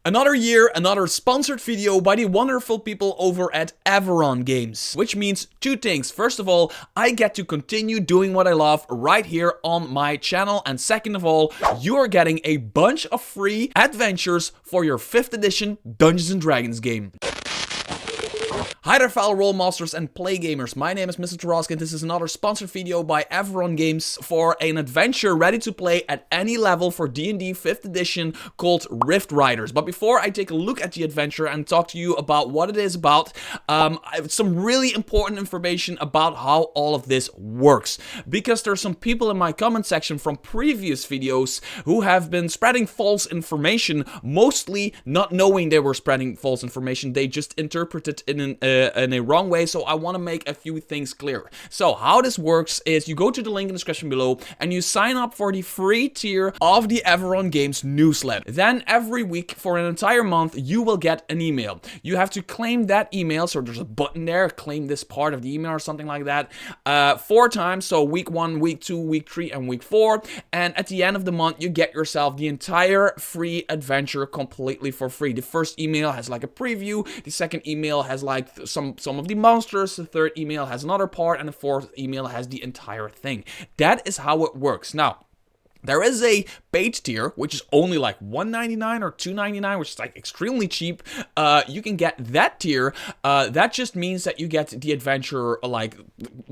Another year, another sponsored video by the wonderful people over at Everon Games. Which means two things. First of all, I get to continue doing what I love right here on my channel. And second of all, you are getting a bunch of free adventures for your 5th edition Dungeons & Dragons game. Hi there fellow role masters and play gamers, my name is Mr. Tarosky and this is another sponsored video by Everon Games for an adventure ready to play at any level for D&D 5th edition called Rift Riders. But before I take a look at the adventure and talk to you about what it is about, I have some really important information about how all of this works. Because there's some people in my comment section from previous videos who have been spreading false information, mostly not knowing they were spreading false information, they just interpreted it in a wrong way, so I want to make a few things clear. So how this works is you go to the link in the description below and you sign up for the free tier of the Everon Games newsletter. Then every week for an entire month you will get an email. You have to claim that email, so there's a button there, claim this part of the email or something like that, 4 times, so week 1, week 2, week 3 and week 4, and at the end of the month you get yourself the entire free adventure completely for free. The first email has like a preview, the second email has like some of the monsters, the third email has another part, and the fourth email has the entire thing. That is how it works. Now, there is a paid tier, which is only like $1.99 or $2.99, which is like extremely cheap. You can get that tier. That just means that you get the adventure like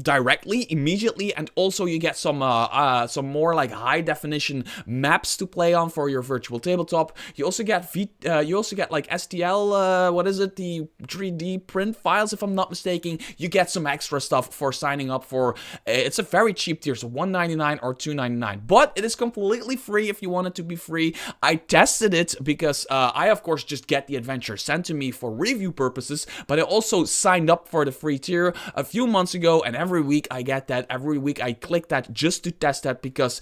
directly, immediately, and also you get some more like high definition maps to play on for your virtual tabletop. You also get like STL, what is it? The 3D print files, if I'm not mistaken. You get some extra stuff for signing up for. It's a very cheap tier, so $1.99 or $2.99, but it is completely free if you want it to be free. I tested it because I of course just get the adventure sent to me for review purposes, but I also signed up for the free tier a few months ago, and every week I get that. Every week I click that just to test that, because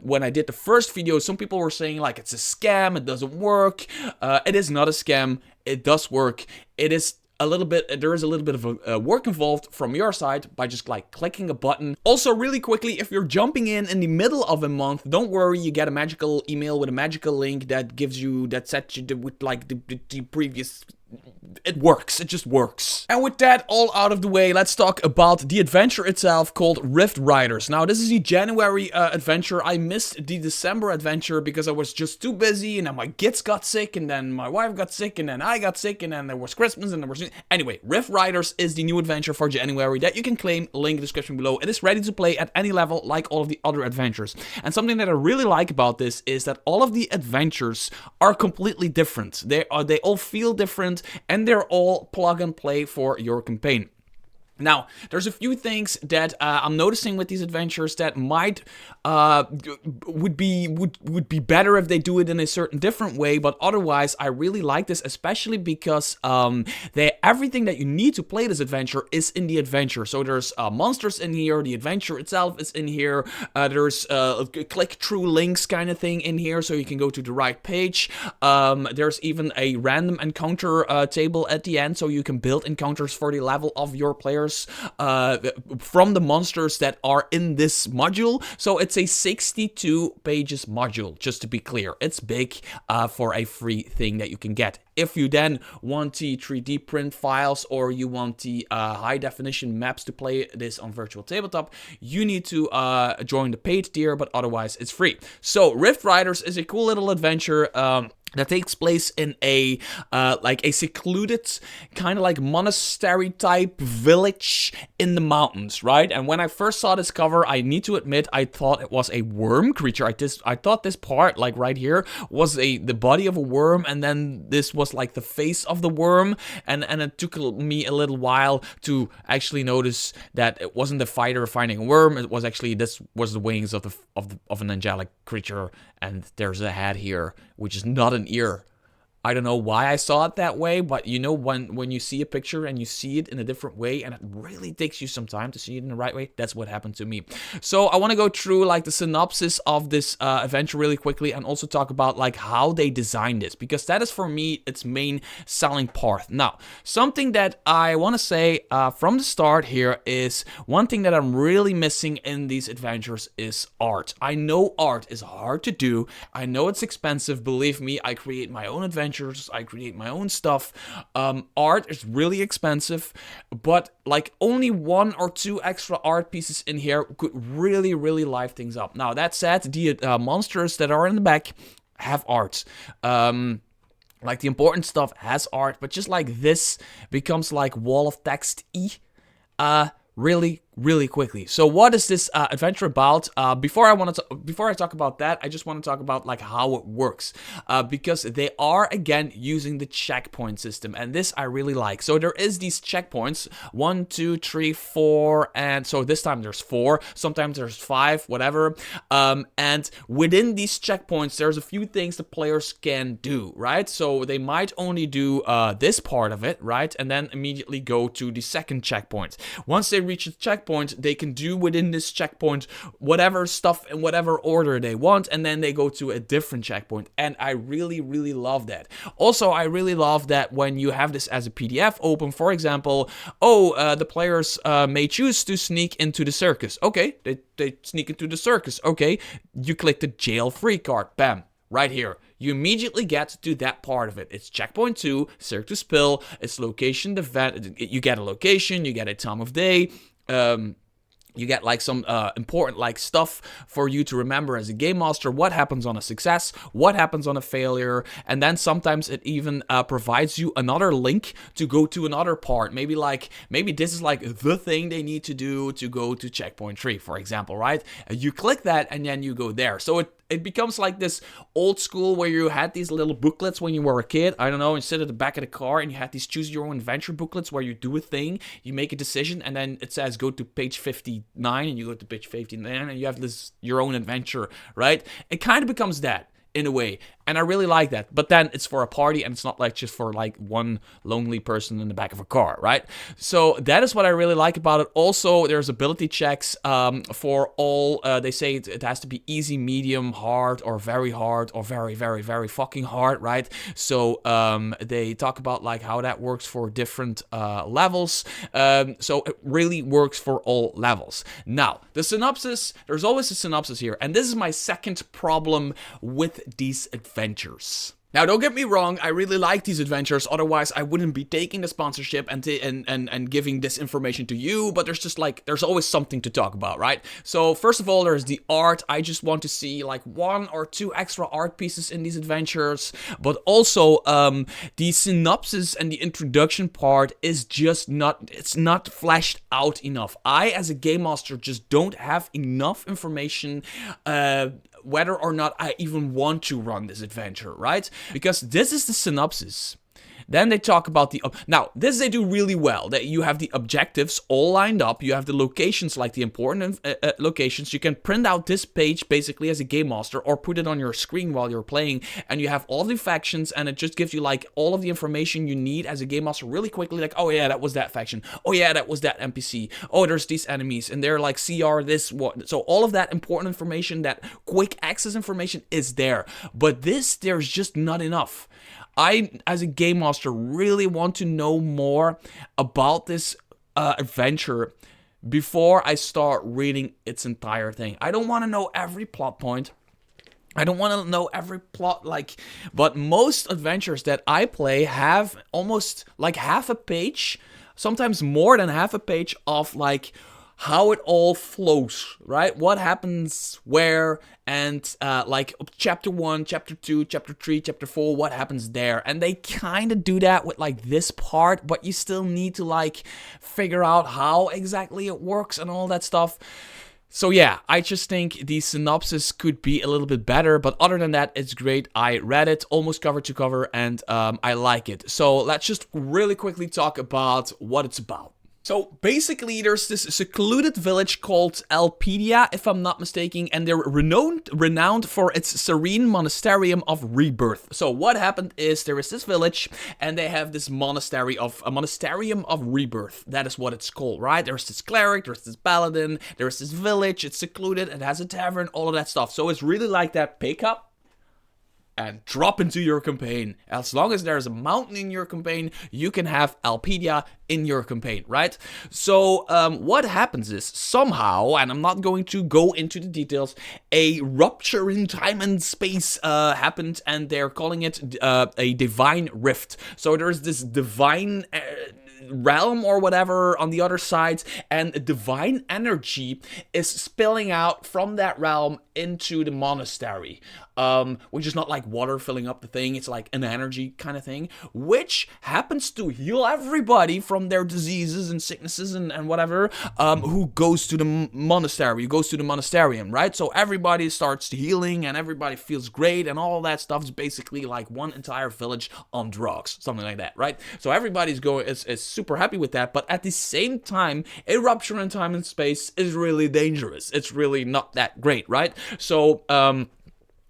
when I did the first video, some people were saying like it's a scam, it doesn't work. It is not a scam, it does work. It is there is a little bit of a work involved from your side by just like clicking a button. Also, really quickly, if you're jumping in the middle of a month, don't worry, you get a magical email with a magical link that gives you, that sets you with like the previous. It works, it just works. And with that all out of the way, let's talk about the adventure itself called Rift Riders. Now, this is the January adventure. I missed the December adventure because I was just too busy, and then my kids got sick, and then my wife got sick, and then I got sick, and then there was Christmas, and there was... Anyway, Rift Riders is the new adventure for January that you can claim, link in the description below. It is ready to play at any level like all of the other adventures. And something that I really like about this is that all of the adventures are completely different. They all feel different, and they're all plug and play for your campaign. Now, there's a few things that I'm noticing with these adventures that might would be better if they do it in a certain different way, but otherwise I really like this, especially because everything that you need to play this adventure is in the adventure. So there's monsters in here, the adventure itself is in here, there's click-through links kind of thing in here, so you can go to the right page. There's even a random encounter table at the end, so you can build encounters for the level of your players from the monsters that are in this module. So it's a 62 pages module, just to be clear. It's big for a free thing that you can get. If you then want the 3D print files or you want the high definition maps to play this on virtual tabletop, you need to join the paid tier, but otherwise it's free. So Rift Riders is a cool little adventure that takes place in a like a secluded kind of like monastery type village in the mountains, right? And when I first saw this cover, I need to admit I thought it was a worm creature. I thought this part, like right here, was the body of a worm, and then this was like the face of the worm, and it took me a little while to actually notice that it wasn't the fighter finding a worm. It was actually, this was the wings of an angelic creature, and there's a head here, which is not an ear. I don't know why I saw it that way, but you know, when you see a picture and you see it in a different way, and it really takes you some time to see it in the right way, that's what happened to me. So I want to go through like the synopsis of this adventure really quickly, and also talk about like how they designed this, because that is for me its main selling part. Now, something that I want to say from the start here is one thing that I'm really missing in these adventures is art. I know art is hard to do. I know it's expensive. Believe me, I create my own adventures adventures, I create my own stuff. Art is really expensive, but like only 1 or 2 extra art pieces in here could really, really live things up. Now, that said, the monsters that are in the back have art. Like the important stuff has art, but just like this becomes like wall of text-y. Really quickly. So what is this adventure about? Before I talk about that, I just want to talk about like how it works, because they are again using the checkpoint system, and this I really like. So there is these checkpoints, 1, 2, 3, 4, and so this time there's 4. Sometimes there's 5, whatever. And within these checkpoints, there's a few things the players can do, right? So they might only do this part of it, right, and then immediately go to the second checkpoint. Once they reach the checkpoint, they can do within this checkpoint whatever stuff in whatever order they want, and then they go to a different checkpoint. And I really love that. Also, I really love that when you have this as a PDF open, for example, the players may choose to sneak into the circus. Okay, they sneak into the circus. Okay, you click the jail free card. Bam. Right here, you immediately get to that part of it. It's checkpoint 2, Circus Pill, it's location, you get a location, you get a time of day, you get like some important like stuff for you to remember as a game master. What happens on a success? What happens on a failure? And then sometimes it even provides you another link to go to another part. Maybe this is like the thing they need to do to go to checkpoint 3, for example, right? You click that and then you go there. So it becomes like this old school where you had these little booklets when you were a kid. I don't know, you sit at the back of the car and you had these choose your own adventure booklets where you do a thing, you make a decision, and then it says go to page 59, and you go to page 59 and you have this your own adventure, right? It kind of becomes that in a way, and I really like that. But then it's for a party, and it's not like just for like one lonely person in the back of a car, right? So that is what I really like about it. Also, there's ability checks for all. They say it has to be easy, medium, hard, or very very fucking hard, right? So they talk about like how that works for different levels. So it really works for all levels. Now, the synopsis, there's always a synopsis here, and this is my second problem with these adventures. Now, don't get me wrong, I really like these adventures, otherwise I wouldn't be taking the sponsorship and giving this information to you, but there's always something to talk about, right? So, first of all, there's the art. I just want to see like 1 or 2 extra art pieces in these adventures, but also the synopsis and the introduction part is just it's not fleshed out enough. I, as a game master, just don't have enough information whether or not I even want to run this adventure, right? Because this is the synopsis. Then they talk about now, this they do really well, that you have the objectives all lined up, you have the locations, like the important locations. You can print out this page basically as a game master or put it on your screen while you're playing, and you have all the factions, and it just gives you like all of the information you need as a game master really quickly, like, oh yeah, that was that faction, oh yeah, that was that NPC, oh, there's these enemies, and they're like CR this, what. So all of that important information, that quick access information is there, but there's just not enough. I, as a game master, really want to know more about this adventure before I start reading its entire thing. I don't want to know every plot point. I don't want to know every plot, but most adventures that I play have almost like half a page, sometimes more than half a page of like how it all flows, right? What happens where, and like chapter 1, chapter 2, chapter 3, chapter 4, what happens there. And they kind of do that with like this part, but you still need to like figure out how exactly it works and all that stuff. So yeah, I just think the synopsis could be a little bit better, but other than that, it's great. I read it almost cover to cover, and I like it. So let's just really quickly talk about what it's about. So basically, there's this secluded village called Elpedia, if I'm not mistaken, and they're renowned for its serene monasterium of rebirth. So what happened is there is this village, and they have this monasterium of rebirth. That is what it's called, right? There's this cleric, there's this paladin, there's this village. It's secluded, it has a tavern, all of that stuff. So it's really like that pick up. and drop into your campaign. As long as there's a mountain in your campaign, you can have Alpedia in your campaign, right? So what happens is somehow, and I'm not going to go into the details, a rupture in time and space happened, and they're calling it a divine rift. So there's this divine realm or whatever on the other side, and divine energy is spilling out from that realm into the monastery, which is not like water filling up the thing. It's like an energy kind of thing, which happens to heal everybody from their diseases and sicknesses and whatever, who goes to the monastery, who goes to the monasterium, right? So everybody starts healing and everybody feels great, and all that stuff is basically like one entire village on drugs, something like that, right? So everybody's is super happy with that, but at the same time, a rupture in time and space is really dangerous. It's really not that great, right? So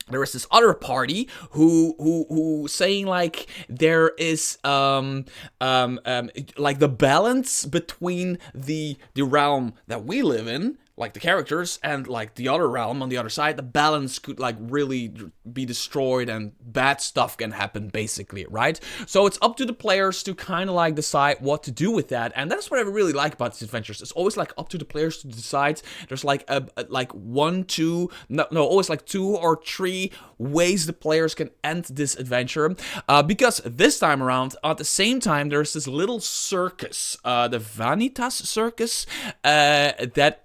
there is this other party who saying like there is like the balance between the realm that we live in, like the characters, and like the other realm on the other side, the balance could like really be destroyed and bad stuff can happen, basically, right? So it's up to the players to kind of like decide what to do with that, and that's what I really like about these adventures. It's always like up to the players to decide. There's like always like 2 or 3 ways the players can end this adventure, because this time around, at the same time, there's this little circus, the Vanitas Circus, that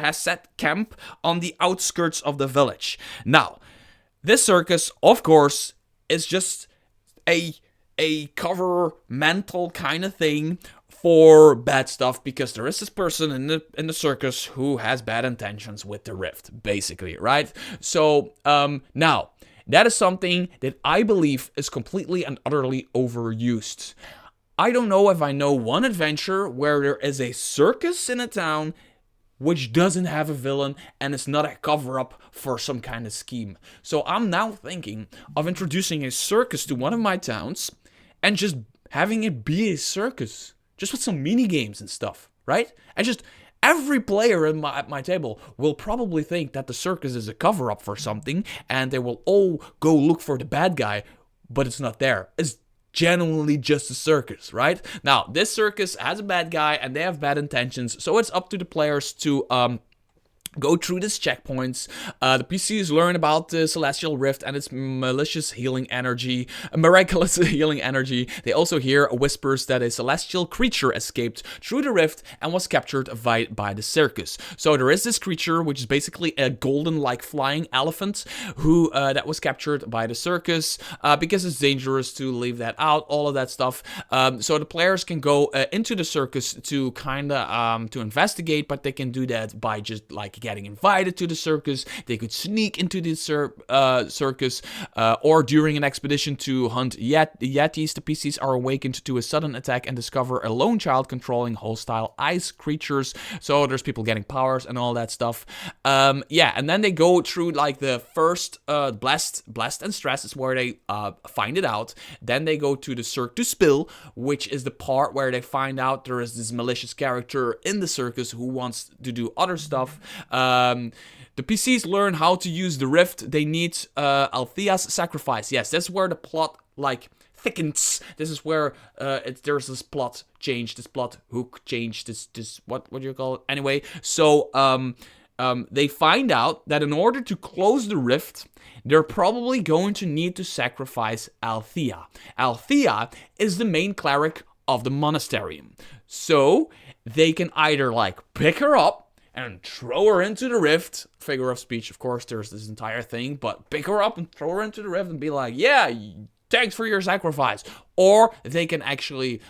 has set camp on the outskirts of the village. Now, this circus, of course, is just a governmental kind of thing for bad stuff, because there is this person in the circus who has bad intentions with the rift, basically, right? So now that is something that I believe is completely and utterly overused. I don't know if I know one adventure where there is a circus in a town which doesn't have a villain and it's not a cover-up for some kind of scheme. So I'm now thinking of introducing a circus to one of my towns and just having it be a circus, just with some mini games and stuff, right? And just every player at my table will probably think that the circus is a cover-up for something, and they will all go look for the bad guy, but it's not there. It's genuinely just a circus, right? Now, this circus has a bad guy and they have bad intentions, so it's up to the players to go through these checkpoints. The PCs learn about the Celestial Rift and its miraculous healing energy. They also hear whispers that a celestial creature escaped through the rift and was captured by the circus. So there is this creature, which is basically a golden-like flying elephant, who that was captured by the circus, because it's dangerous to leave that out, all of that stuff. So the players can go into the circus to kind of to investigate, but they can do that by just like getting invited to the circus. They could sneak into the circus, or during an expedition to hunt yetis, the PCs are awakened to a sudden attack and discover a lone child controlling hostile ice creatures. So there's people getting powers and all that stuff. Yeah, and then they go through like the first blessed and stress is where they find it out. Then they go to the Cirque du Spill, which is the part where they find out there is this malicious character in the circus who wants to do other stuff. The PCs learn how to use the rift. They need Althea's sacrifice. Yes, that's where the plot like thickens. This is where there's this plot change, this plot hook change, this what do you call it? Anyway, so they find out that in order to close the rift, they're probably going to need to sacrifice Althea. Althea is the main cleric of the monasterium. So they can either like pick her up and throw her into the rift. Figure of speech, of course, there's this entire thing, but pick her up and throw her into the rift and be like, yeah, thanks for your sacrifice. Or they can actually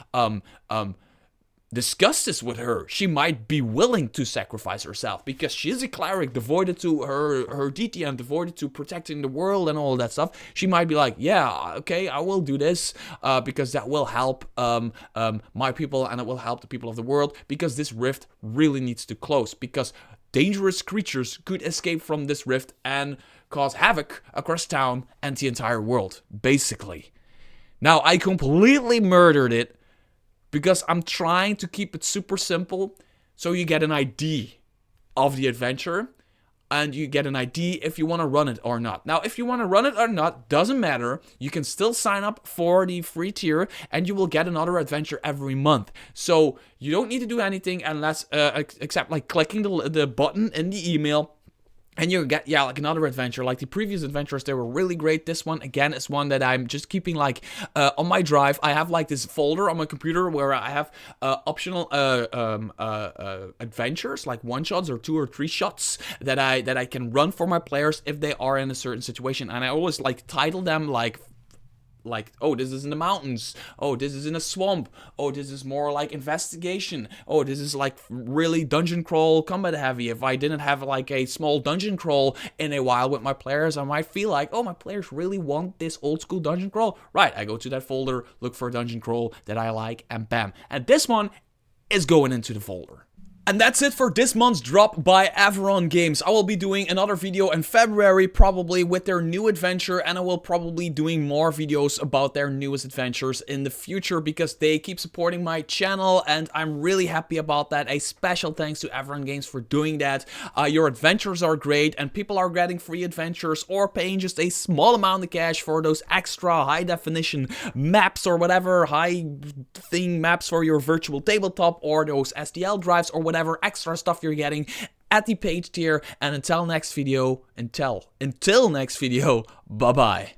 discuss this with her. She might be willing to sacrifice herself because she is a cleric devoted to her deity and devoted to protecting the world and all that stuff. She might be like, yeah, okay, I will do this because that will help my people and it will help the people of the world, because this rift really needs to close, because dangerous creatures could escape from this rift and cause havoc across town and the entire world, basically. Now, I completely murdered it because I'm trying to keep it super simple so you get an idea of the adventure. and you get an ID if you want to run it or not. Now, if you want to run it or not, doesn't matter. You can still sign up for the free tier, and you will get another adventure every month. So you don't need to do anything unless, except like clicking the button in the email. And you get, yeah, like another adventure. Like the previous adventures, they were really great. This one, again, is one that I'm just keeping like on my drive. I have like this folder on my computer where I have optional adventures, like one shots or 2 or 3 shots that I can run for my players if they are in a certain situation. And I always like title them like, oh, this is in the mountains. Oh, this is in a swamp. Oh, this is more like investigation. Oh, this is like really dungeon crawl combat heavy. If I didn't have like a small dungeon crawl in a while with my players, I might feel like, oh, my players really want this old school dungeon crawl. Right, I go to that folder, look for a dungeon crawl that I like, and bam. And this one is going into the folder. And that's it for this month's drop by Everon Games. I will be doing another video in February, probably with their new adventure, and I will probably doing more videos about their newest adventures in the future because they keep supporting my channel, and I'm really happy about that. A special thanks to Everon Games for doing that. Your adventures are great, and people are getting free adventures or paying just a small amount of cash for those extra high definition maps or whatever, high thing maps for your virtual tabletop or those STL drives or whatever extra stuff you're getting at the paid tier. And until next video, bye bye.